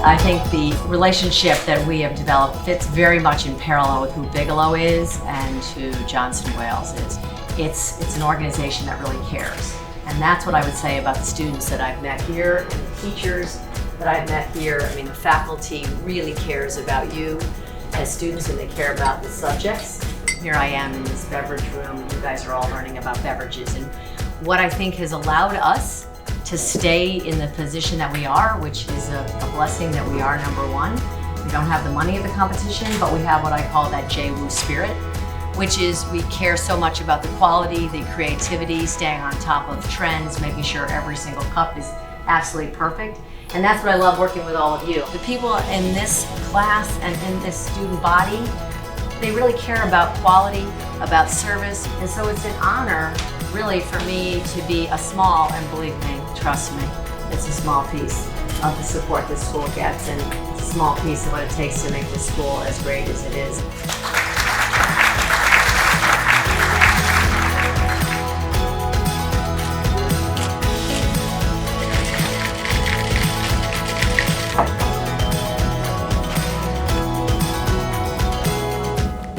I think the relationship that we have developed fits very much in parallel with who Bigelow is and who Johnson Wales is. It's an organization that really cares. And that's what I would say about the students that I've met here and the teachers that I've met here. I mean, the faculty really cares about you as students and they care about the subjects. Here I am in this beverage room and you guys are all learning about beverages. And what I think has allowed us to stay in the position that we are, which is a blessing that we are #1. We don't have the money of the competition, but we have what I call that JWU spirit, which is we care so much about the quality, the creativity, staying on top of trends, making sure every single cup is absolutely perfect. And that's what I love working with all of you. The people in this class and in this student body, they really care about quality, about service, and so it's an honor really for me to be a small, and believe me, trust me, it's a small piece of the support this school gets, and it's a small piece of what it takes to make this school as great as it is.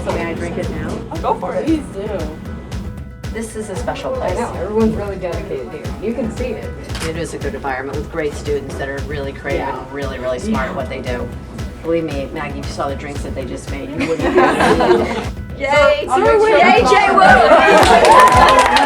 So may I drink it now? Go for it. Please do. This is a special place. I know, everyone's really dedicated here. You can see it. It is a good environment with great students that are really creative and really, really smart at what they do. Believe me, Maggie, if you saw the drinks that they just made, you wouldn't. Yay! I'll make sure Yay, JWU!